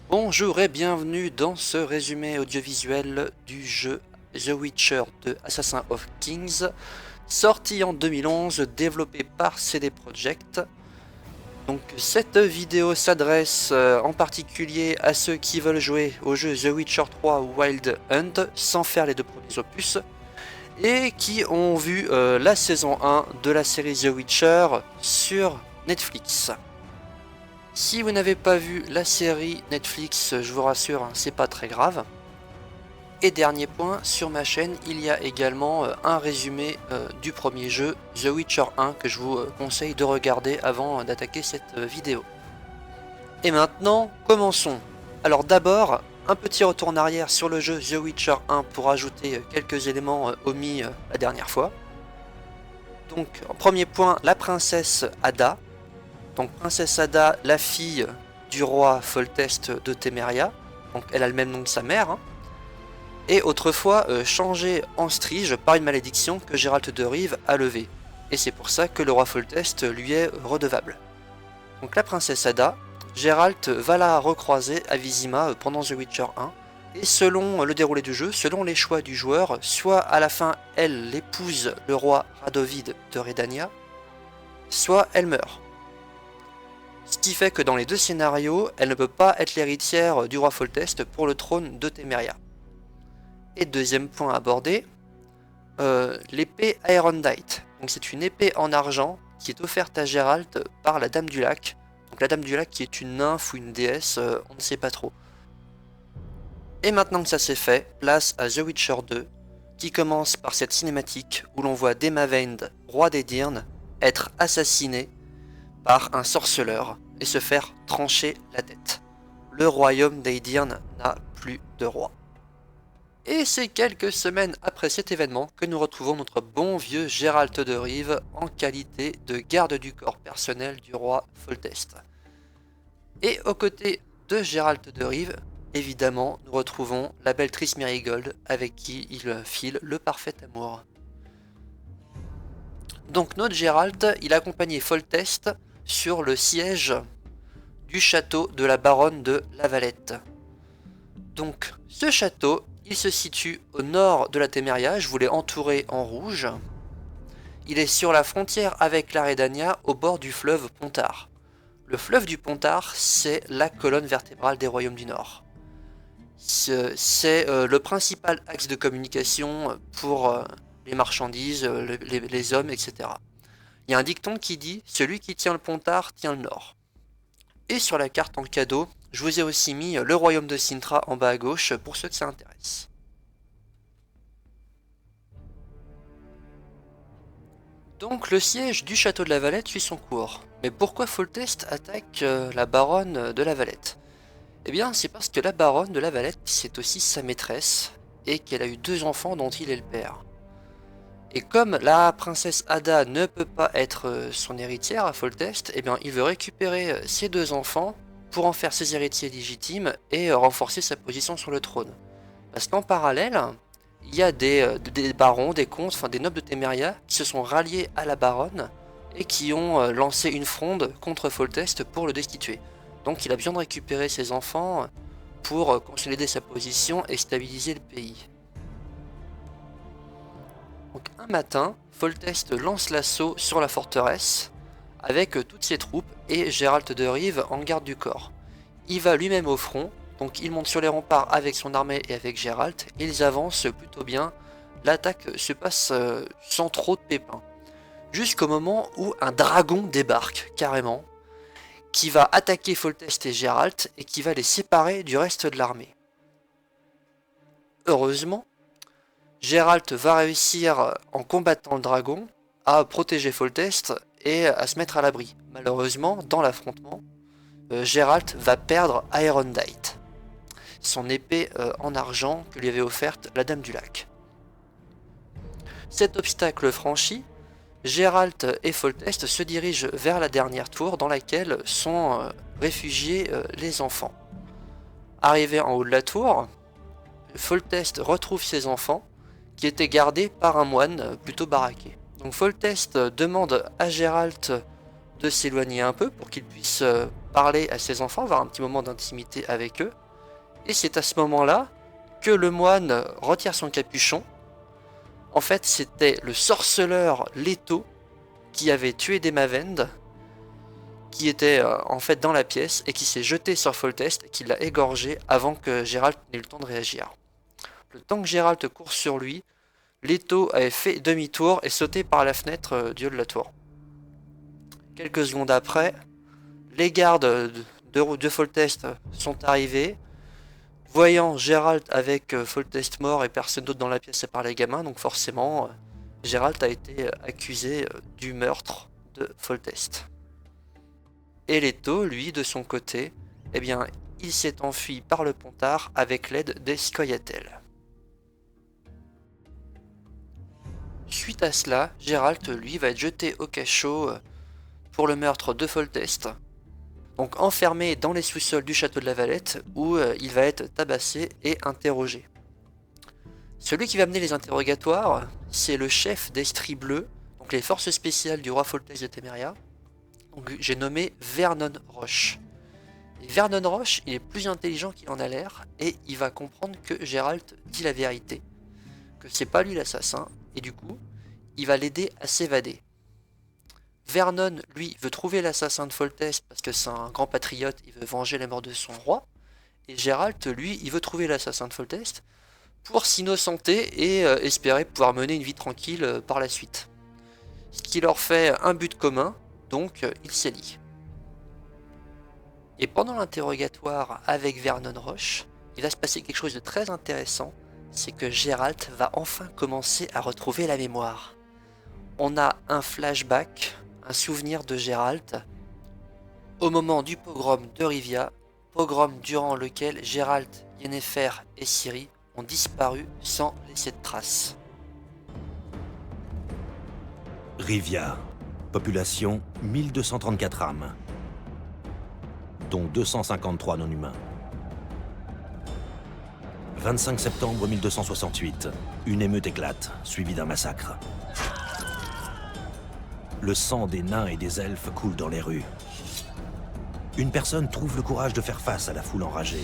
Bonjour et bienvenue dans ce résumé audiovisuel du jeu The Witcher 2 Assassin of Kings, sorti en 2011, développé par CD Projekt. Donc cette vidéo s'adresse en particulier à ceux qui veulent jouer au jeu The Witcher 3 Wild Hunt sans faire les deux premiers opus, et qui ont vu la saison 1 de la série The Witcher sur Netflix. Si vous n'avez pas vu la série Netflix, je vous rassure, c'est pas très grave. Et dernier point, sur ma chaîne, il y a également un résumé du premier jeu, The Witcher 1, que je vous conseille de regarder avant d'attaquer cette vidéo. Et maintenant, commençons. Alors d'abord, un petit retour en arrière sur le jeu The Witcher 1 pour ajouter quelques éléments omis la dernière fois. Donc, en premier point, la princesse Ada. Donc princesse Ada, la fille du roi Foltest de Téméria, donc elle a le même nom que sa mère, hein, et autrefois changée en Strige par une malédiction que Geralt de Rive a levée. Et c'est pour ça que le roi Foltest lui est redevable. Donc la princesse Ada, Geralt va la recroiser à Vizima pendant The Witcher 1, et selon le déroulé du jeu, selon les choix du joueur, soit à la fin elle épouse le roi Radovid de Redania, soit elle meurt. Ce qui fait que dans les deux scénarios, elle ne peut pas être l'héritière du roi Foltest pour le trône de Téméria. Et deuxième point abordé, l'épée Aerondight. Donc c'est une épée en argent qui est offerte à Geralt par la Dame du Lac. Donc la Dame du Lac qui est une nymphe ou une déesse, on ne sait pas trop. Et maintenant que ça c'est fait, place à The Witcher 2, qui commence par cette cinématique où l'on voit Demavend, roi des Dyrnes, être assassiné par un sorceleur et se faire trancher la tête. Le royaume d'Aedirn n'a plus de roi. Et c'est quelques semaines après cet événement que nous retrouvons notre bon vieux Geralt de Rive en qualité de garde du corps personnel du roi Foltest. Et aux côtés de Geralt de Rive, évidemment, nous retrouvons la belle Triss Merigold avec qui il file le parfait amour. Donc notre Geralt, il a accompagné Foltest sur le siège du château de la baronne de Lavalette. Donc ce château, il se situe au nord de la Téméria, je vous l'ai entouré en rouge. Il est sur la frontière avec la Redania au bord du fleuve Pontard. Le fleuve du Pontard, c'est la colonne vertébrale des royaumes du Nord. C'est le principal axe de communication pour les marchandises, les hommes, etc. Il y a un dicton qui dit « Celui qui tient le Pontard tient le Nord ». Et sur la carte en cadeau, je vous ai aussi mis le royaume de Cintra en bas à gauche pour ceux que ça intéresse. Donc le siège du château de la Valette suit son cours. Mais pourquoi Foltest attaque la baronne de la Valette? Eh bien c'est parce que la baronne de la Valette c'est aussi sa maîtresse et qu'elle a eu deux enfants dont il est le père. Et comme la princesse Ada ne peut pas être son héritière à Foltest, eh bien il veut récupérer ses deux enfants pour en faire ses héritiers légitimes et renforcer sa position sur le trône. Parce qu'en parallèle, il y a des barons, des comtes, enfin des nobles de Téméria qui se sont ralliés à la baronne et qui ont lancé une fronde contre Foltest pour le destituer. Donc il a besoin de récupérer ses enfants pour consolider sa position et stabiliser le pays. Donc un matin, Foltest lance l'assaut sur la forteresse avec toutes ses troupes et Geralt de Rive en garde du corps. Il va lui-même au front, donc il monte sur les remparts avec son armée et avec Geralt, et ils avancent plutôt bien. L'attaque se passe sans trop de pépins. Jusqu'au moment où un dragon débarque, carrément, qui va attaquer Foltest et Geralt et qui va les séparer du reste de l'armée. Heureusement, Geralt va réussir, en combattant le dragon, à protéger Foltest et à se mettre à l'abri. Malheureusement, dans l'affrontement, Geralt va perdre Aerondight, son épée en argent que lui avait offerte la Dame du Lac. Cet obstacle franchi, Geralt et Foltest se dirigent vers la dernière tour dans laquelle sont réfugiés les enfants. Arrivé en haut de la tour, Foltest retrouve ses enfants qui étaient gardés par un moine plutôt baraqué. Donc Foltest demande à Geralt de s'éloigner un peu pour qu'il puisse parler à ses enfants, avoir un petit moment d'intimité avec eux. Et c'est à ce moment-là que le moine retire son capuchon. En fait, c'était le sorceleur Leto qui avait tué Demavend, qui était en fait dans la pièce et qui s'est jeté sur Foltest et qui l'a égorgé avant que Geralt n'ait eu le temps de réagir. Le temps que Geralt court sur lui, Leto avait fait demi-tour et sauté par la fenêtre du haut de la tour. Quelques secondes après, les gardes de Foltest sont arrivés, voyant Geralt avec Foltest mort et personne d'autre dans la pièce à part les gamins, donc forcément, Geralt a été accusé du meurtre de Foltest. Et Leto, lui, de son côté, eh bien, il s'est enfui par le Pontard avec l'aide des Scoia'tael. Suite à cela, Geralt, lui, va être jeté au cachot pour le meurtre de Foltest, donc enfermé dans les sous-sols du château de la Valette, où il va être tabassé et interrogé. Celui qui va mener les interrogatoires, c'est le chef d'Estrie Bleue, donc les forces spéciales du roi Foltest de Téméria. Donc j'ai nommé Vernon Roche. Et Vernon Roche, il est plus intelligent qu'il en a l'air, et il va comprendre que Geralt dit la vérité, que c'est pas lui l'assassin, et du coup, il va l'aider à s'évader. Vernon, lui, veut trouver l'assassin de Foltest parce que c'est un grand patriote, il veut venger la mort de son roi, et Geralt, lui, il veut trouver l'assassin de Foltest pour s'innocenter et espérer pouvoir mener une vie tranquille par la suite. Ce qui leur fait un but commun, donc ils s'allient. Et pendant l'interrogatoire avec Vernon Roche, il va se passer quelque chose de très intéressant, c'est que Geralt va enfin commencer à retrouver la mémoire. On a un flashback, un souvenir de Geralt au moment du pogrom de Rivia, pogrom durant lequel Geralt, Yennefer et Ciri ont disparu sans laisser de traces. Rivia, population 1234 âmes, dont 253 non-humains. 25 septembre 1268, une émeute éclate, suivie d'un massacre. Le sang des nains et des elfes coule dans les rues. Une personne trouve le courage de faire face à la foule enragée.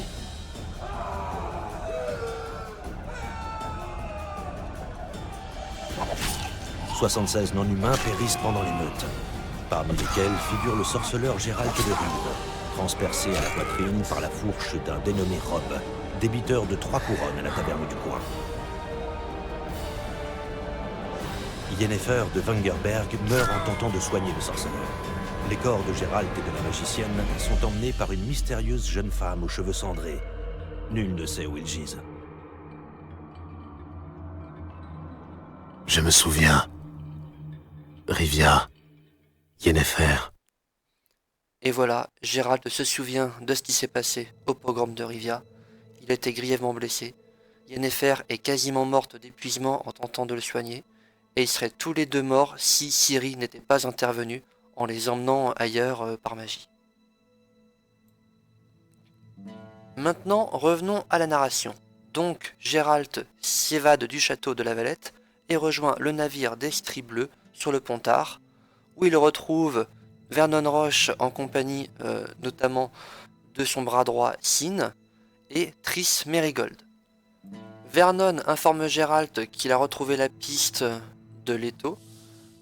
« 76 non-humains périssent pendant l'émeute, parmi lesquels figure le sorceleur Gérald de Rive, transpercé à la poitrine par la fourche d'un dénommé Rob, débiteur de 3 couronnes à la taverne du coin. Yennefer de Wengerberg meurt en tentant de soigner le sorceleur. Les corps de Geralt et de la magicienne sont emmenés par une mystérieuse jeune femme aux cheveux cendrés. Nul ne sait où ils gisent. Je me souviens. Rivia. Yennefer. Et voilà, Geralt se souvient de ce qui s'est passé au pogrom de Rivia. Il était grièvement blessé. Yennefer est quasiment morte d'épuisement en tentant de le soigner. Et ils seraient tous les deux morts si Ciri n'était pas intervenue en les emmenant ailleurs par magie. Maintenant, revenons à la narration. Donc, Geralt s'évade du château de la Valette et rejoint le navire d'Estrie Bleue sur le Pontard, où il retrouve Vernon Roche en compagnie notamment de son bras droit Sin et Triss Merigold. Vernon informe Geralt qu'il a retrouvé la piste de Leto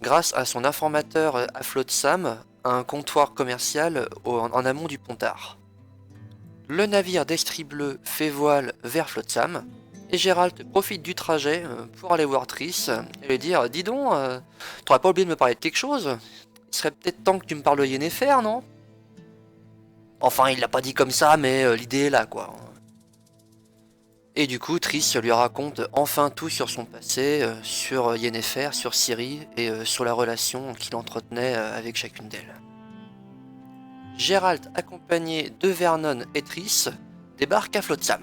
grâce à son informateur à Flotsam, un comptoir commercial en amont du Pontard. Le navire d'Estrie Bleue fait voile vers Flotsam et Geralt profite du trajet pour aller voir Triss et lui dire « Dis donc, t'aurais pas oublié de me parler de quelque chose? Il serait peut-être temps que tu me parles de Yennefer, non ?» Enfin, il l'a pas dit comme ça, mais l'idée est là, quoi. Et du coup, Triss lui raconte enfin tout sur son passé, sur Yennefer, sur Ciri et sur la relation qu'il entretenait avec chacune d'elles. Geralt, accompagné de Vernon et Triss, débarque à Flotsam.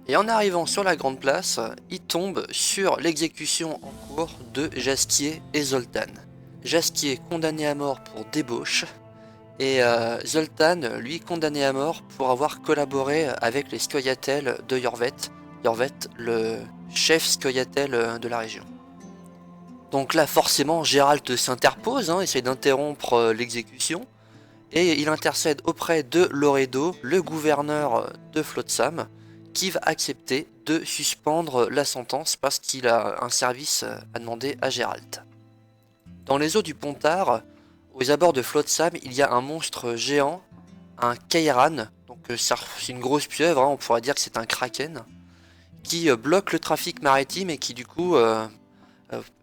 Et en arrivant sur la grande place, il tombe sur l'exécution en cours de Jaskier et Zoltan. Jaskier condamné à mort pour débauche, et Zoltan, lui, condamné à mort pour avoir collaboré avec les Scoia'tael de Jorvet. Jorvet, le chef Scoia'tael de la région. Donc là forcément Geralt s'interpose, hein, essaie d'interrompre l'exécution, et il intercède auprès de Loredo, le gouverneur de Flotsam, qui va accepter de suspendre la sentence parce qu'il a un service à demander à Geralt. Dans les eaux du Pontard, aux abords de Flotsam, il y a un monstre géant, un Kairan, donc c'est une grosse pieuvre, hein, on pourrait dire que c'est un kraken, qui bloque le trafic maritime et qui du coup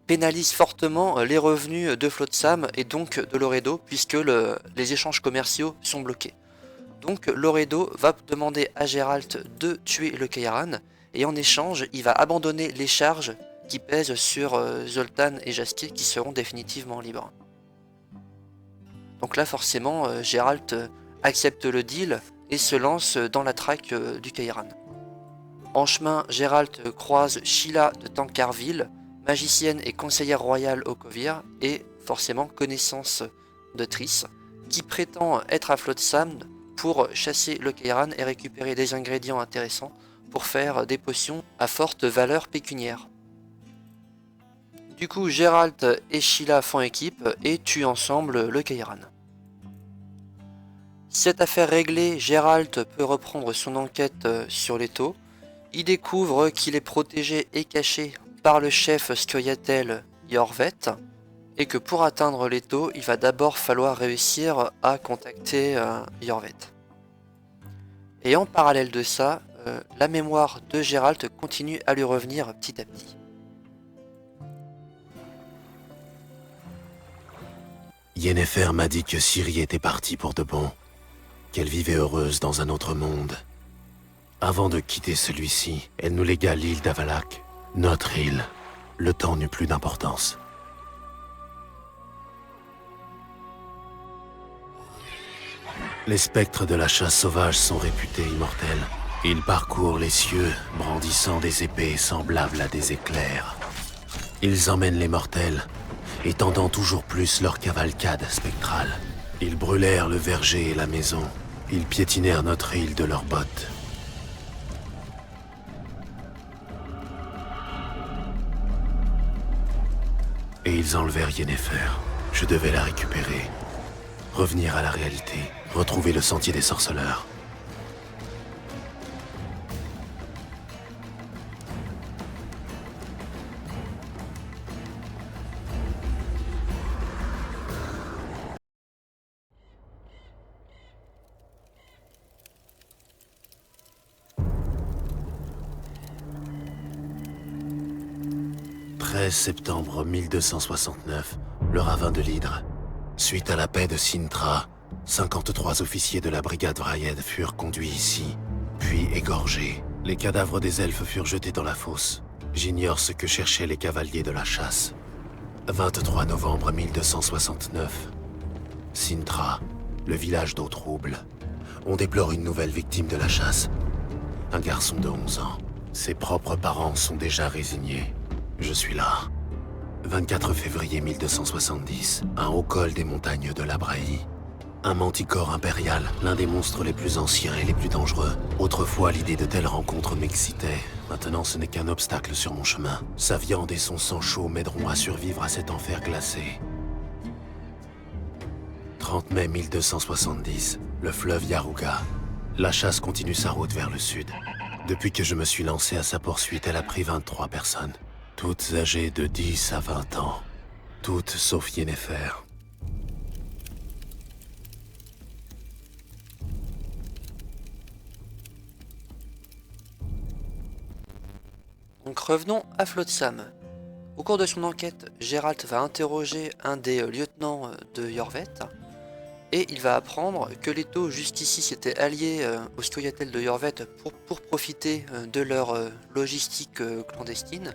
pénalise fortement les revenus de Flotsam et donc de Loredo, puisque les échanges commerciaux sont bloqués. Donc Loredo va demander à Geralt de tuer le Kairan, et en échange, il va abandonner les charges qui pèsent sur Zoltan et Jaskier, qui seront définitivement libres. Donc là forcément, Geralt accepte le deal et se lance dans la traque du Kairan. En chemin, Geralt croise Sheila de Tancarville, magicienne et conseillère royale au Kovir, et forcément connaissance de Triss, qui prétend être à Flotsam pour chasser le Kairan et récupérer des ingrédients intéressants pour faire des potions à forte valeur pécuniaire. Du coup, Geralt et Sheila font équipe et tuent ensemble le Kairan. Cette affaire réglée, Geralt peut reprendre son enquête sur Leto. Il découvre qu'il est protégé et caché par le chef Scoia'tael Iorveth, et que pour atteindre Leto, il va d'abord falloir réussir à contacter Iorveth. Et en parallèle de ça, la mémoire de Geralt continue à lui revenir petit à petit. Yennefer m'a dit que Ciri était partie pour de bon, qu'elle vivait heureuse dans un autre monde. Avant de quitter celui-ci, elle nous légua l'île d'Avalak, notre île. Le temps n'eut plus d'importance. Les spectres de la chasse sauvage sont réputés immortels. Ils parcourent les cieux, brandissant des épées semblables à des éclairs. Ils emmènent les mortels, étendant toujours plus leur cavalcade spectrale. Ils brûlèrent le verger et la maison. Ils piétinèrent notre île de leurs bottes. Et ils enlevèrent Yennefer. Je devais la récupérer. Revenir à la réalité. Retrouver le sentier des sorceleurs. « 13 septembre 1269, le ravin de l'Hydre. Suite à la paix de Cintra, 53 officiers de la brigade Vrayed furent conduits ici, puis égorgés. Les cadavres des elfes furent jetés dans la fosse. J'ignore ce que cherchaient les cavaliers de la chasse. 23 novembre 1269. Cintra, le village d'eau trouble. On déplore une nouvelle victime de la chasse. Un garçon de 11 ans. Ses propres parents sont déjà résignés. Je suis là. 24 février 1270, un haut col des montagnes de l'Abraï. Un manticore impérial, l'un des monstres les plus anciens et les plus dangereux. Autrefois, l'idée de telles rencontres m'excitait. Maintenant, ce n'est qu'un obstacle sur mon chemin. Sa viande et son sang chaud m'aideront à survivre à cet enfer glacé. 30 mai 1270, le fleuve Yaruga. La chasse continue sa route vers le sud. Depuis que je me suis lancé à sa poursuite, elle a pris 23 personnes. Toutes âgées de 10 à 20 ans. Toutes sauf Yennefer. Donc revenons à Flotsam. Au cours de son enquête, Geralt va interroger un des lieutenants de Iorveth, et il va apprendre que Leto jusqu'ici s'était allié au Scoia'tael de Iorveth pour profiter de leur logistique clandestine,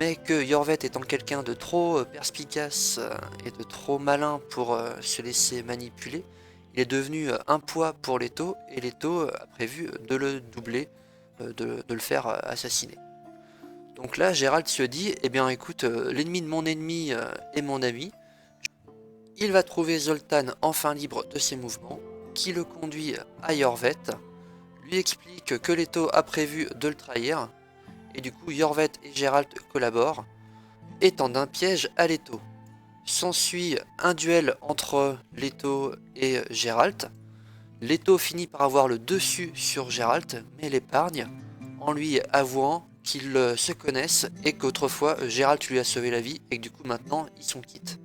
mais que Iorveth étant quelqu'un de trop perspicace et de trop malin pour se laisser manipuler, il est devenu un poids pour Leto, et Leto a prévu de le doubler, de le faire assassiner. Donc là, Geralt se dit, eh bien écoute, l'ennemi de mon ennemi est mon ami. Il va trouver Zoltan enfin libre de ses mouvements, qui le conduit à Iorveth, lui explique que Leto a prévu de le trahir, et du coup Iorveth et Geralt collaborent. et tendent un piège à Leto. S'ensuit un duel entre Leto et Geralt. Leto finit par avoir le dessus sur Geralt, mais l'épargne, en lui avouant qu'ils se connaissent et qu'autrefois Geralt lui a sauvé la vie et que du coup maintenant ils sont quittes.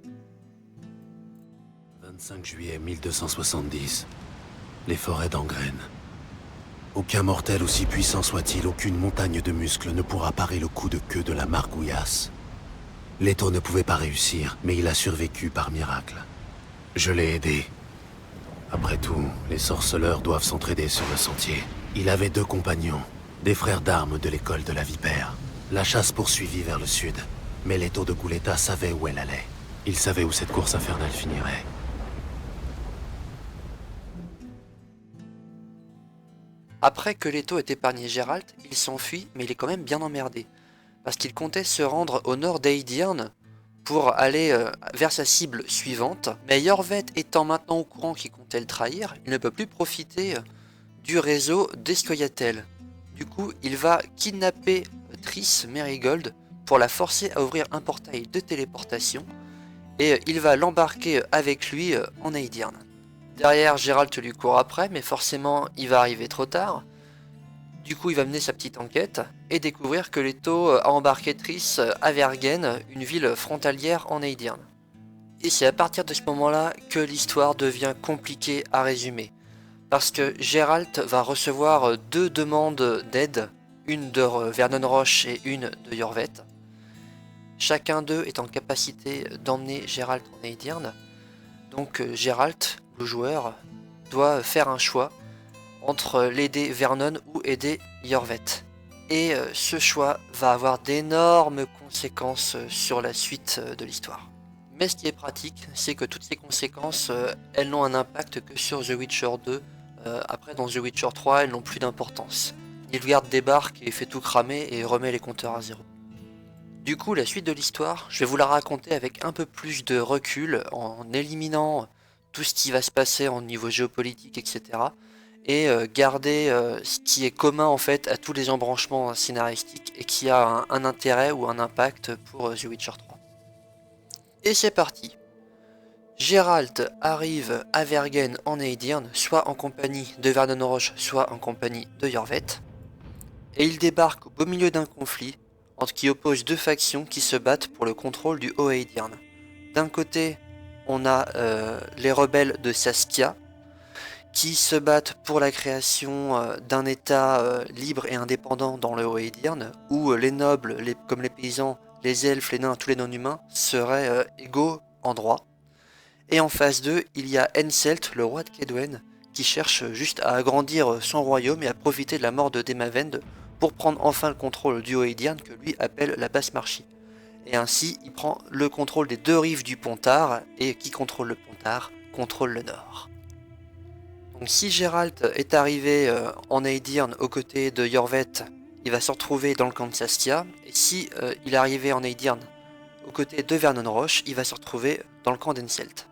25 juillet 1270. Les forêts d'Angraine. Aucun mortel aussi puissant soit-il, aucune montagne de muscles ne pourra parer le coup de queue de la margouillasse. Leto ne pouvait pas réussir, mais il a survécu par miracle. Je l'ai aidé. Après tout, les sorceleurs doivent s'entraider sur le sentier. Il avait 2 compagnons, des frères d'armes de l'école de la Vipère. La chasse poursuivit vers le sud, mais Leto de Guleta savait où elle allait. Il savait où cette course infernale finirait. Après que Leto ait épargné Geralt, il s'enfuit, mais il est quand même bien emmerdé. Parce qu'il comptait se rendre au nord d'Aedirn pour aller vers sa cible suivante. Mais Iorveth étant maintenant au courant qu'il comptait le trahir, il ne peut plus profiter du réseau d'Escoia'tael. Du coup, il va kidnapper Triss Merigold pour la forcer à ouvrir un portail de téléportation. Et il va l'embarquer avec lui en Aedirn. Derrière, Geralt lui court après, mais forcément, il va arriver trop tard. Du coup, il va mener sa petite enquête et découvrir que Leto a embarqué Triss à Vergen, une ville frontalière en Aedirn. Et c'est à partir de ce moment-là que l'histoire devient compliquée à résumer. Parce que Geralt va recevoir 2 demandes d'aide, une de Vernon Roche et une de Iorveth. Chacun d'eux est en capacité d'emmener Geralt en Aedirn. Donc Geralt, le joueur, doit faire un choix entre l'aider Vernon ou aider Iorveth. Et ce choix va avoir d'énormes conséquences sur la suite de l'histoire. Mais ce qui est pratique, c'est que toutes ces conséquences, elles n'ont un impact que sur The Witcher 2. Après, dans The Witcher 3, elles n'ont plus d'importance. Nilfgaard débarque et fait tout cramer et remet les compteurs à zéro. Du coup, la suite de l'histoire, je vais vous la raconter avec un peu plus de recul, en éliminant tout ce qui va se passer en niveau géopolitique, etc. Et garder ce qui est commun en fait à tous les embranchements scénaristiques et qui a un intérêt ou un impact pour The Witcher 3. Et c'est parti. Geralt arrive à Vergen en Aedirn, soit en compagnie de Vernon Roche, soit en compagnie de Iorveth. Et il débarque au beau milieu d'un conflit entre qui oppose 2 factions qui se battent pour le contrôle du Haut Aedirn. D'un côté, on a les rebelles de Saskia, qui se battent pour la création d'un état libre et indépendant dans le Haut Aedirn, où les nobles, comme les paysans, les elfes, les nains, tous les non-humains, seraient égaux en droit. Et en face d'eux, il y a Henselt, le roi de Kaedwen, qui cherche juste à agrandir son royaume et à profiter de la mort de Demavend pour prendre enfin le contrôle du Haut Aedirn que lui appelle la Basse Marchie. Et ainsi, il prend le contrôle des 2 rives du Pontard, et qui contrôle le Pontard, contrôle le nord. Donc si Geralt est arrivé en Aedirn aux côtés de Iorveth, il va se retrouver dans le camp de Saskia, et si il est arrivé en Aedirn aux côtés de Vernon Roche, il va se retrouver dans le camp d'Henselt.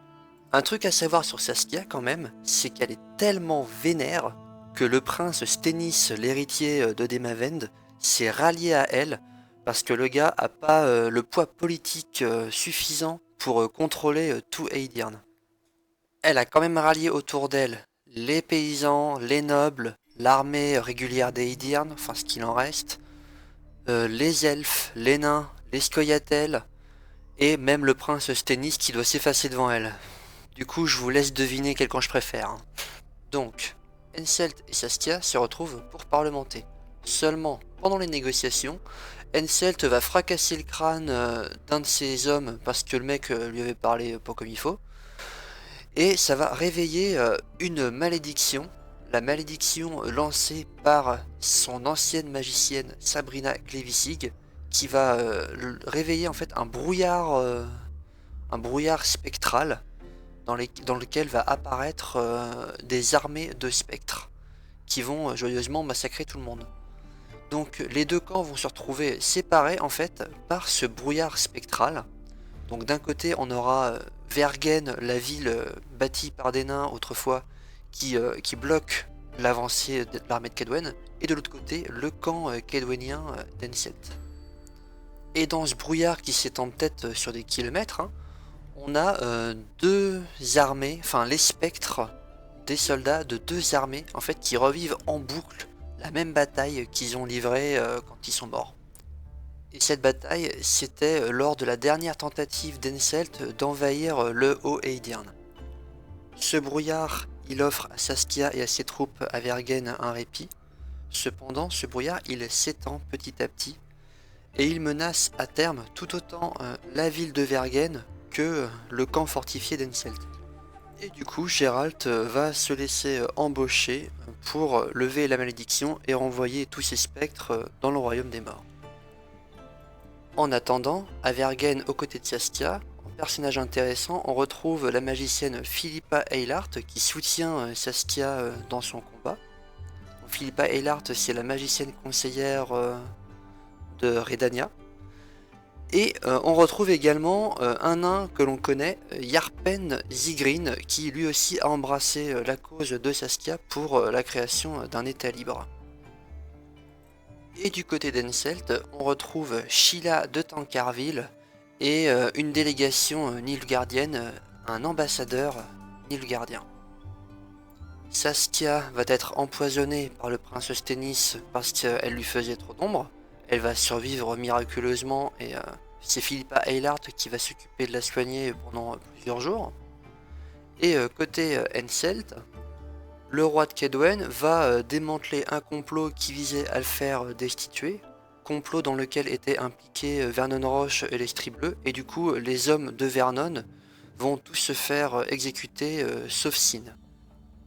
Un truc à savoir sur Saskia quand même, c'est qu'elle est tellement vénère que le prince Stennis, l'héritier de Demavend, s'est rallié à elle parce que le gars a pas le poids politique suffisant pour contrôler tout Aedirn. Elle a quand même rallié autour d'elle les paysans, les nobles, l'armée régulière d'Aedirn, enfin ce qu'il en reste, les elfes, les nains, les Scoia'tael, et même le prince Stennis qui doit s'effacer devant elle. Du coup, je vous laisse deviner quel camp je préfère. Donc, Henselt et Saskia se retrouvent pour parlementer. Seulement, pendant les négociations, Henselt va fracasser le crâne d'un de ses hommes parce que le mec lui avait parlé pas comme il faut. Et ça va réveiller une malédiction, la malédiction lancée par son ancienne magicienne Sabrina Clevisig, qui va réveiller en fait un brouillard spectral dans lequel va apparaître des armées de spectres qui vont joyeusement massacrer tout le monde. Donc les 2 camps vont se retrouver séparés en fait par ce brouillard spectral. Donc d'un côté on aura Vergen, la ville bâtie par des nains autrefois, qui bloque l'avancée de l'armée de Kaedwen, et de l'autre côté le camp kaedwenien d'Henselt. Et dans ce brouillard qui s'étend peut-être sur des kilomètres, hein, on a deux armées, enfin les spectres des soldats de deux armées en fait qui revivent en boucle la même bataille qu'ils ont livrée quand ils sont morts. Et cette bataille, c'était lors de la dernière tentative d'Henselt d'envahir le Haut-Edirn. Ce brouillard, il offre à Saskia et à ses troupes à Vergen un répit. Cependant, ce brouillard, il s'étend petit à petit et il menace à terme tout autant la ville de Vergen que le camp fortifié d'Henselt. Et du coup, Geralt va se laisser embaucher pour lever la malédiction et renvoyer tous ces spectres dans le royaume des morts. En attendant, à Vergen, aux côtés de Saskia, en personnage intéressant, on retrouve la magicienne Philippa Eilhart qui soutient Saskia dans son combat. Donc, Philippa Eilhart, c'est la magicienne conseillère de Redania. Et on retrouve également un nain que l'on connaît, Yarpen Zygrin, qui lui aussi a embrassé la cause de Saskia pour la création d'un état libre. Et du côté d'Henselt, on retrouve Sheila de Tancarville et une délégation nilfgaardienne, un ambassadeur nilfgaardien. Saskia va être empoisonnée par le prince Stennis parce qu'elle lui faisait trop d'ombre. Elle va survivre miraculeusement et c'est Philippa Eilhart qui va s'occuper de la soigner pendant plusieurs jours. Et côté Henselt, le roi de Kaedwen va démanteler un complot qui visait à le faire destituer, complot dans lequel étaient impliqués Vernon Roche et l'Estrie Bleue, et du coup les hommes de Vernon vont tous se faire exécuter sauf Sin.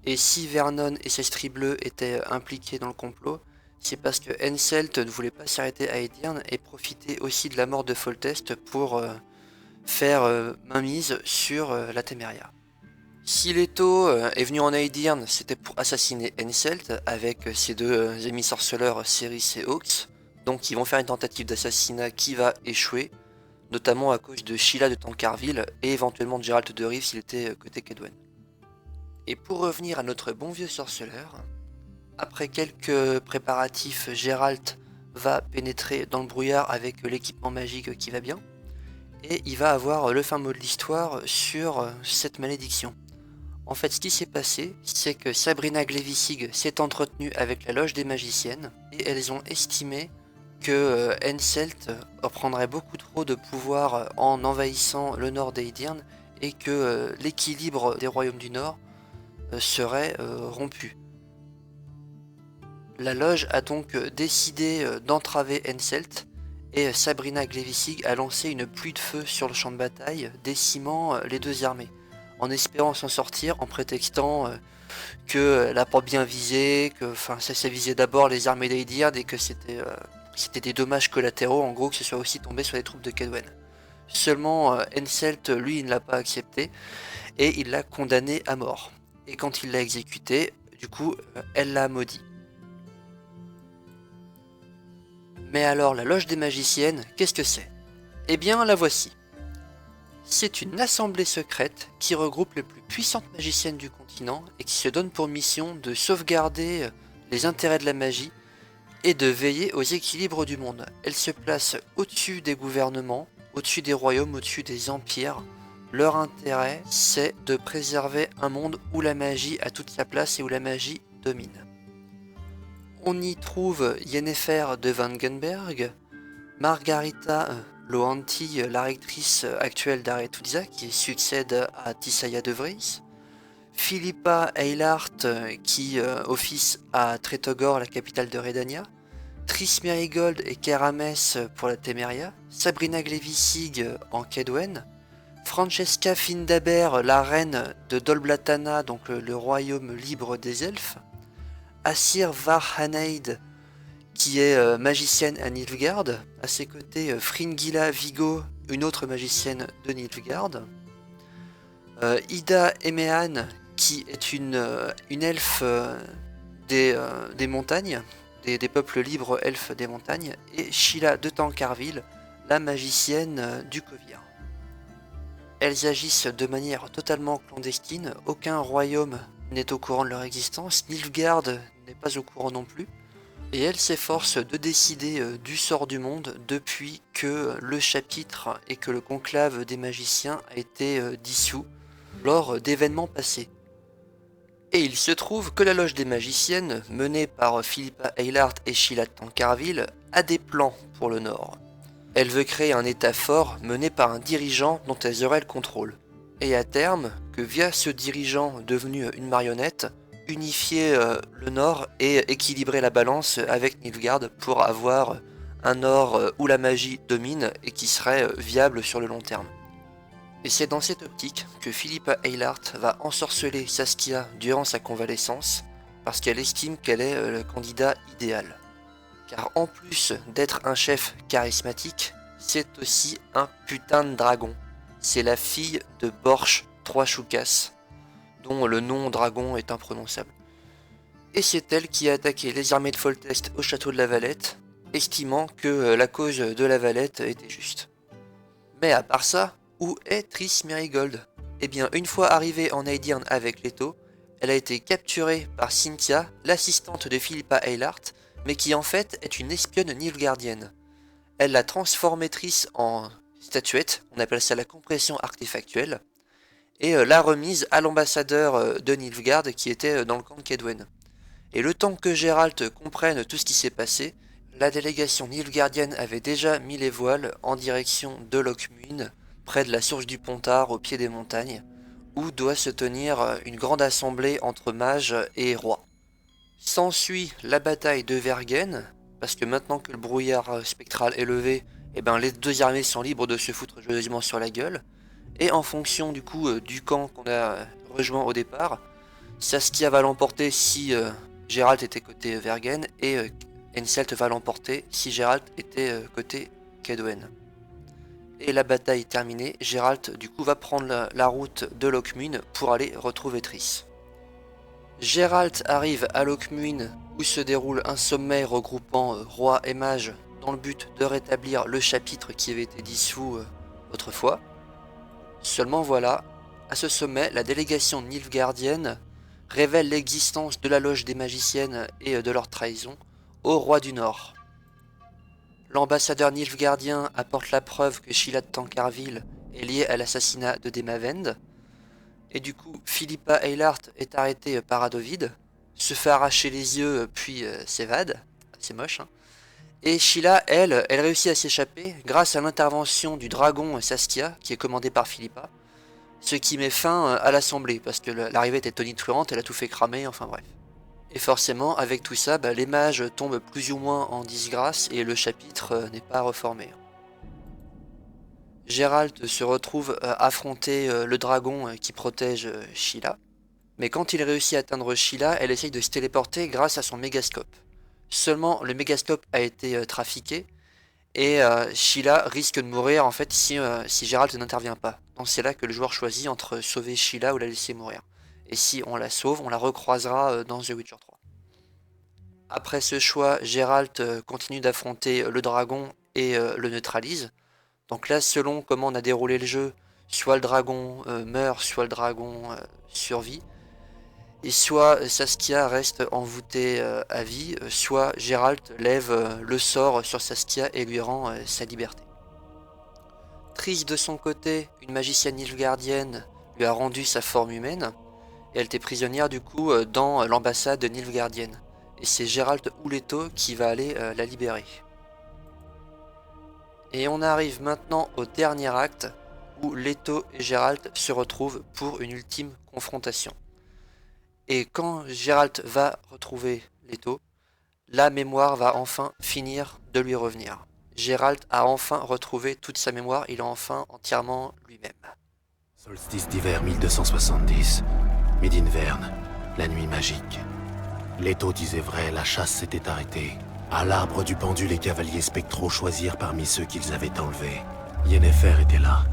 Et si Vernon et ses Estrie Bleue étaient impliqués dans le complot, c'est parce que Henselt ne voulait pas s'arrêter à Edirn et profiter aussi de la mort de Foltest pour faire mainmise sur la Téméria. Si Leto est venu en Edirn, c'était pour assassiner Henselt avec ses deux amis sorceleurs Cerys et Hawks, donc ils vont faire une tentative d'assassinat qui va échouer, notamment à cause de Sheila de Tancarville et éventuellement de Geralt de Rivia s'il était côté Kaedwen. Et pour revenir à notre bon vieux sorceleur, après quelques préparatifs, Geralt va pénétrer dans le brouillard avec l'équipement magique qui va bien, et il va avoir le fin mot de l'histoire sur cette malédiction. En fait, ce qui s'est passé, c'est que Sabrina Glevisig s'est entretenue avec la loge des magiciennes, et elles ont estimé que Henselt prendrait beaucoup trop de pouvoir en envahissant le nord d'Edirn, et que l'équilibre des royaumes du nord serait rompu. La loge a donc décidé d'entraver Henselt et Sabrina Glevisig a lancé une pluie de feu sur le champ de bataille, décimant les deux armées, en espérant s'en sortir en prétextant qu'elle n'a pas bien visé, que ça visait d'abord les armées d'Edirn et que c'était des dommages collatéraux, en gros que ce soit aussi tombé sur les troupes de Kaedwen. Seulement Henselt, lui, il ne l'a pas accepté et il l'a condamné à mort. Et quand il l'a exécuté, du coup, elle l'a maudit. Mais alors, la loge des magiciennes, qu'est-ce que c'est? Eh bien, la voici. C'est une assemblée secrète qui regroupe les plus puissantes magiciennes du continent et qui se donne pour mission de sauvegarder les intérêts de la magie et de veiller aux équilibres du monde. Elle se place au-dessus des gouvernements, au-dessus des royaumes, au-dessus des empires. Leur intérêt, c'est de préserver un monde où la magie a toute sa place et où la magie domine. On y trouve Yennefer de Vangenberg, Margarita Lohanti, la rectrice actuelle d'Arethusa, qui succède à Tissaia de Vries, Philippa Eilhart, qui office à Tretogor, la capitale de Redania, Triss Merigold et Kerames pour la Téméria, Sabrina Glevisig en Kaedwen, Francesca Findaber, la reine de Dol Blatana, donc le royaume libre des elfes, Assir Varhaneid, qui est magicienne à Nilfgaard, à ses côtés Fringilla Vigo, une autre magicienne de Nilfgaard, Ida Emean, qui est une elfe des montagnes, des peuples libres elfes des montagnes, et Sheila de Tancarville, la magicienne du Kovir. Elles agissent de manière totalement clandestine, aucun royaume n'est au courant de leur existence, Nilfgaard n'est pas au courant non plus. Et elle s'efforce de décider du sort du monde depuis que le chapitre et que le conclave des magiciens a été dissous lors d'événements passés. Et il se trouve que la loge des magiciennes, menée par Philippa Eilhart et Sheila Tancarville, a des plans pour le Nord. Elle veut créer un état fort mené par un dirigeant dont elles auraient le contrôle. Et à terme, que via ce dirigeant devenu une marionnette, unifier le Nord et équilibrer la balance avec Nilfgaard pour avoir un Nord où la magie domine et qui serait viable sur le long terme. Et c'est dans cette optique que Philippa Eilhart va ensorceler Saskia durant sa convalescence, parce qu'elle estime qu'elle est le candidat idéal. Car en plus d'être un chef charismatique, c'est aussi un putain de dragon. C'est la fille de Borch Troichoukas, dont le nom dragon est imprononçable. Et c'est elle qui a attaqué les armées de Foltest au château de la Valette, estimant que la cause de la Valette était juste. Mais à part ça, où est Triss Merigold? Eh bien, une fois arrivée en Aedirn avec Leto, elle a été capturée par Cynthia, l'assistante de Philippa Eilhart, mais qui en fait est une espionne nilfgaardienne. Elle l'a transformée Triss en statuette, on appelle ça la compression artefactuelle, et l'a remise à l'ambassadeur de Nilfgaard qui était dans le camp de Kaedwen. Et le temps que Geralt comprenne tout ce qui s'est passé, la délégation nilfgaardienne avait déjà mis les voiles en direction de Lochmuin, près de la source du Pontard au pied des montagnes, où doit se tenir une grande assemblée entre mages et rois. S'ensuit la bataille de Vergen, parce que maintenant que le brouillard spectral est levé, eh ben les deux armées sont libres de se foutre joyeusement sur la gueule, et en fonction du coup du camp qu'on a rejoint au départ, Saskia va l'emporter si Geralt était côté Vergen, et Henselt va l'emporter si Geralt était côté Kaedwen. Et la bataille terminée, Geralt du coup va prendre la route de Lochmuin pour aller retrouver Triss. Geralt arrive à Lochmuin où se déroule un sommet regroupant rois et mages dans le but de rétablir le chapitre qui avait été dissous autrefois. Seulement voilà, à ce sommet, la délégation nilfgaardienne révèle l'existence de la loge des magiciennes et de leur trahison au roi du Nord. L'ambassadeur nilfgaardien apporte la preuve que Sheila de Tancarville est liée à l'assassinat de Demavend. Et du coup, Philippa Eilhart est arrêtée par Radovid, se fait arracher les yeux puis s'évade. C'est moche, hein. Et Sheila, elle réussit à s'échapper grâce à l'intervention du dragon Saskia, qui est commandé par Philippa, ce qui met fin à l'assemblée, parce que l'arrivée était tonitruante, elle a tout fait cramer, enfin bref. Et forcément, avec tout ça, les mages tombent plus ou moins en disgrâce et le chapitre n'est pas reformé. Geralt se retrouve à affronter le dragon qui protège Sheila. Mais quand il réussit à atteindre Sheila, elle essaye de se téléporter grâce à son mégascope. Seulement, le mégascope a été trafiqué et Sheila risque de mourir en fait si Geralt n'intervient pas. Donc c'est là que le joueur choisit entre sauver Sheila ou la laisser mourir. Et si on la sauve, on la recroisera dans The Witcher 3. Après ce choix, Geralt continue d'affronter le dragon et le neutralise. Donc là, selon comment on a déroulé le jeu, soit le dragon meurt, soit le dragon survit. Et soit Saskia reste envoûtée à vie, soit Geralt lève le sort sur Saskia et lui rend sa liberté. Triss de son côté, une magicienne nilfgaardienne, lui a rendu sa forme humaine. Et elle était prisonnière du coup dans l'ambassade nilfgaardienne. Et c'est Geralt ou Leto qui va aller la libérer. Et on arrive maintenant au dernier acte où Leto et Geralt se retrouvent pour une ultime confrontation. Et quand Geralt va retrouver Leto, la mémoire va enfin finir de lui revenir. Geralt a enfin retrouvé toute sa mémoire, il est enfin entièrement lui-même. Solstice d'hiver 1270. Midinverne, la nuit magique. Leto disait vrai, la chasse s'était arrêtée. À l'arbre du pendu, les cavaliers spectraux choisirent parmi ceux qu'ils avaient enlevés. Yennefer était là.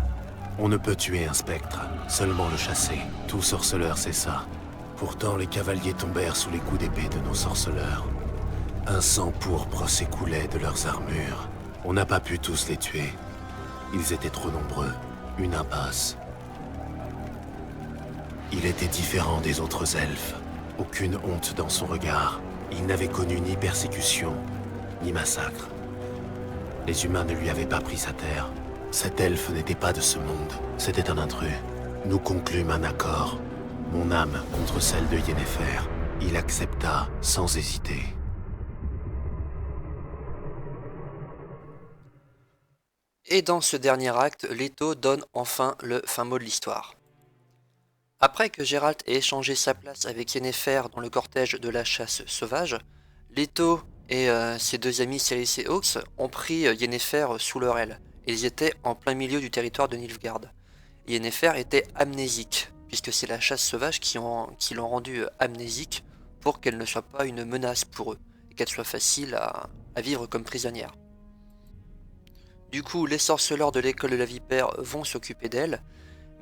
On ne peut tuer un spectre, seulement le chasser. Tout sorceleur sait ça. Pourtant, les cavaliers tombèrent sous les coups d'épée de nos sorceleurs. Un sang pourpre s'écoulait de leurs armures. On n'a pas pu tous les tuer. Ils étaient trop nombreux. Une impasse. Il était différent des autres elfes. Aucune honte dans son regard. Il n'avait connu ni persécution, ni massacre. Les humains ne lui avaient pas pris sa terre. Cet elfe n'était pas de ce monde, c'était un intrus. Nous conclûmes un accord. Mon âme contre celle de Yennefer. Il accepta sans hésiter. Et dans ce dernier acte, Leto donne enfin le fin mot de l'histoire. Après que Geralt ait échangé sa place avec Yennefer dans le cortège de la chasse sauvage, Leto et ses deux amis Céris et Hawks ont pris Yennefer sous leur aile. Ils étaient en plein milieu du territoire de Nilfgaard. Yennefer était amnésique, puisque c'est la chasse sauvage qui l'ont rendue amnésique pour qu'elle ne soit pas une menace pour eux, et qu'elle soit facile à vivre comme prisonnière. Du coup, les sorceleurs de l'école de la Vipère vont s'occuper d'elle,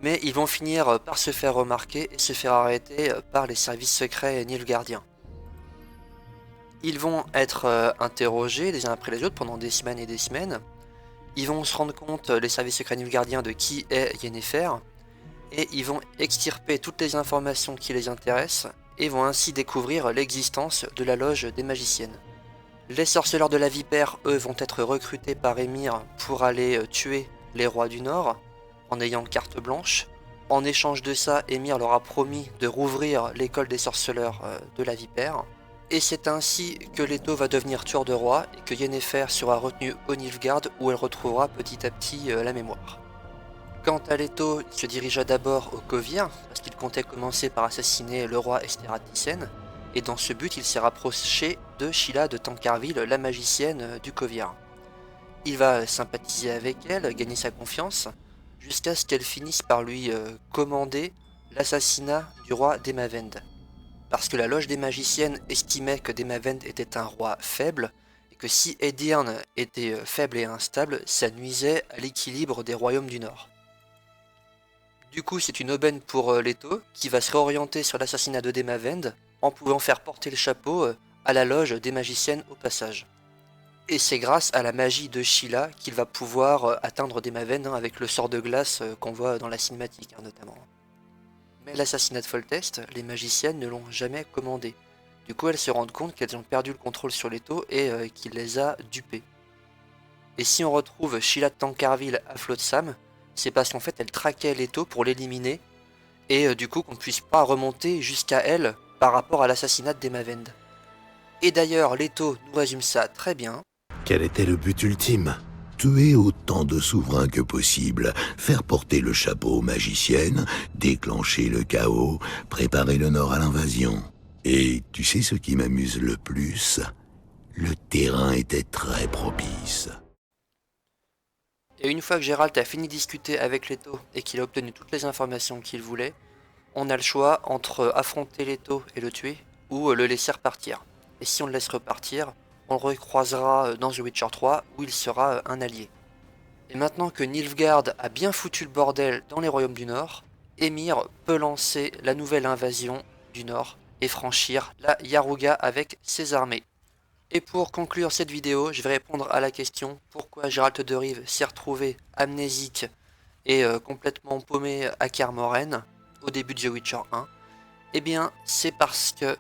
mais ils vont finir par se faire remarquer et se faire arrêter par les services secrets nilfgaardiens. Ils vont être interrogés les uns après les autres pendant des semaines et des semaines. Ils vont se rendre compte, les services secrets nilfgaardiens, de qui est Yennefer, et ils vont extirper toutes les informations qui les intéressent, et vont ainsi découvrir l'existence de la loge des magiciennes. Les sorceleurs de la Vipère, eux, vont être recrutés par Émir pour aller tuer les rois du Nord, en ayant carte blanche. En échange de ça, Émir leur a promis de rouvrir l'école des sorceleurs de la Vipère. Et c'est ainsi que Leto va devenir tueur de roi et que Yennefer sera retenue au Nilfgaard où elle retrouvera petit à petit la mémoire. Quant à Leto, il se dirigea d'abord au Kovir, parce qu'il comptait commencer par assassiner le roi Esterhattisen, et dans ce but il s'est rapproché de Sheila de Tancarville, la magicienne du Kovir. Il va sympathiser avec elle, gagner sa confiance, jusqu'à ce qu'elle finisse par lui commander l'assassinat du roi Demavend. Parce que la loge des magiciennes estimait que Demavend était un roi faible, et que si Edirn était faible et instable, ça nuisait à l'équilibre des royaumes du Nord. Du coup, c'est une aubaine pour Leto, qui va se réorienter sur l'assassinat de Demavend, en pouvant faire porter le chapeau à la loge des magiciennes au passage. Et c'est grâce à la magie de Sheila qu'il va pouvoir atteindre Demavend avec le sort de glace qu'on voit dans la cinématique notamment. Mais l'assassinat de Foltest, les magiciennes ne l'ont jamais commandé. Du coup, elles se rendent compte qu'elles ont perdu le contrôle sur Leto et qu'il les a dupées. Et si on retrouve Sheila de Tancarville à Flotsam, c'est parce qu'en fait elle traquait Leto pour l'éliminer et du coup qu'on ne puisse pas remonter jusqu'à elle par rapport à l'assassinat de Demavend. Et d'ailleurs, Leto nous résume ça très bien. Quel était le but ultime? Tuer autant de souverains que possible, faire porter le chapeau aux magiciennes, déclencher le chaos, préparer le Nord à l'invasion. Et tu sais ce qui m'amuse le plus? Le terrain était très propice. Et une fois que Geralt a fini de discuter avec Leto et qu'il a obtenu toutes les informations qu'il voulait, on a le choix entre affronter Leto et le tuer, ou le laisser repartir. Et si on le laisse repartir, on le recroisera dans The Witcher 3, où il sera un allié. Et maintenant que Nilfgaard a bien foutu le bordel dans les royaumes du Nord, Émir peut lancer la nouvelle invasion du Nord et franchir la Yaruga avec ses armées. Et pour conclure cette vidéo, je vais répondre à la question pourquoi Geralt de Rive s'est retrouvé amnésique et complètement paumé à Kaer Morhen au début de The Witcher 1. Eh bien, c'est parce que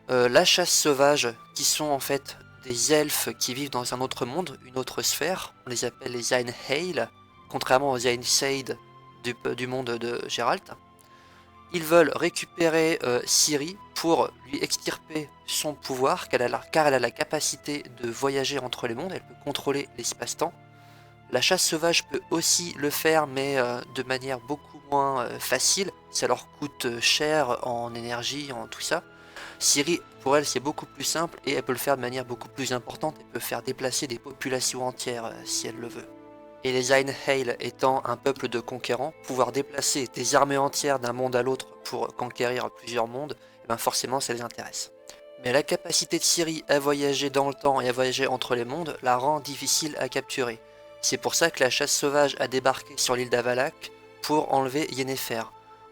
la chasse sauvage, qui sont en fait des elfes qui vivent dans un autre monde, une autre sphère, on les appelle les Ainheil, contrairement aux Ainseid du monde de Geralt. Ils veulent récupérer Ciri pour lui extirper son pouvoir, car elle a la capacité de voyager entre les mondes, elle peut contrôler l'espace-temps. La chasse sauvage peut aussi le faire, mais de manière beaucoup moins facile. Ça leur coûte cher en énergie, en tout ça. Ciri, pour elle, c'est beaucoup plus simple et elle peut le faire de manière beaucoup plus importante. Elle peut faire déplacer des populations entières si elle le veut. Et les Ainheil étant un peuple de conquérants, pouvoir déplacer des armées entières d'un monde à l'autre pour conquérir plusieurs mondes, eh ben forcément ça les intéresse. Mais la capacité de Ciri à voyager dans le temps et à voyager entre les mondes la rend difficile à capturer. C'est pour ça que la chasse sauvage a débarqué sur l'île d'Avalak pour enlever Yennefer.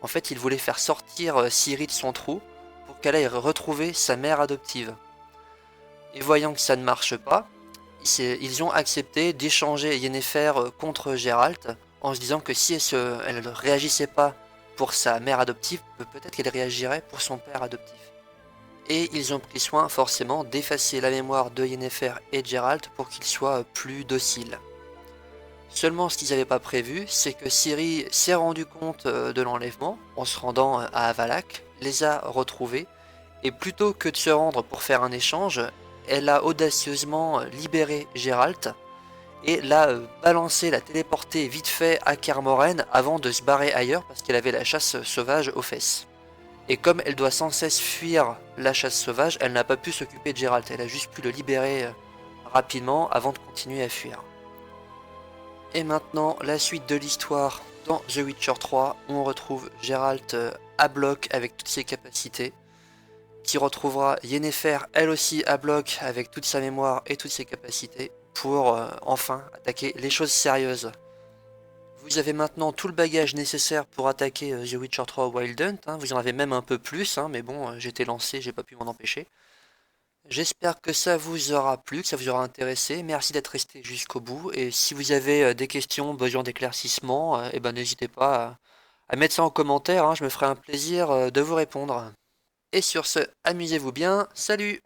En fait, il voulait faire sortir Ciri de son trou pour qu'elle aille retrouver sa mère adoptive. Et voyant que ça ne marche pas, ils ont accepté d'échanger Yennefer contre Geralt en se disant que si elle ne réagissait pas pour sa mère adoptive, peut-être qu'elle réagirait pour son père adoptif. et ils ont pris soin forcément d'effacer la mémoire de Yennefer et Geralt pour qu'ils soient plus dociles. Seulement ce qu'ils n'avaient pas prévu, c'est que Ciri s'est rendu compte de l'enlèvement en se rendant à Avalak, les a retrouvés, et plutôt que de se rendre pour faire un échange, elle a audacieusement libéré Geralt et l'a balancé, l'a téléporté vite fait à Kaer Morhen avant de se barrer ailleurs parce qu'elle avait la chasse sauvage aux fesses. Et comme elle doit sans cesse fuir la chasse sauvage, elle n'a pas pu s'occuper de Geralt, elle a juste pu le libérer rapidement avant de continuer à fuir. Et maintenant, la suite de l'histoire dans The Witcher 3, où on retrouve Geralt à bloc avec toutes ses capacités, qui retrouvera Yennefer elle aussi à bloc avec toute sa mémoire et toutes ses capacités, pour enfin attaquer les choses sérieuses. Vous avez maintenant tout le bagage nécessaire pour attaquer The Witcher 3 Wild Hunt, hein. Vous en avez même un peu plus, hein, mais bon, j'étais lancé, j'ai pas pu m'en empêcher. J'espère que ça vous aura plu, que ça vous aura intéressé. Merci d'être resté jusqu'au bout. Et si vous avez des questions, besoin d'éclaircissement, eh ben, n'hésitez pas à mettre ça en commentaire, hein, je me ferai un plaisir de vous répondre. Et sur ce, amusez-vous bien, salut!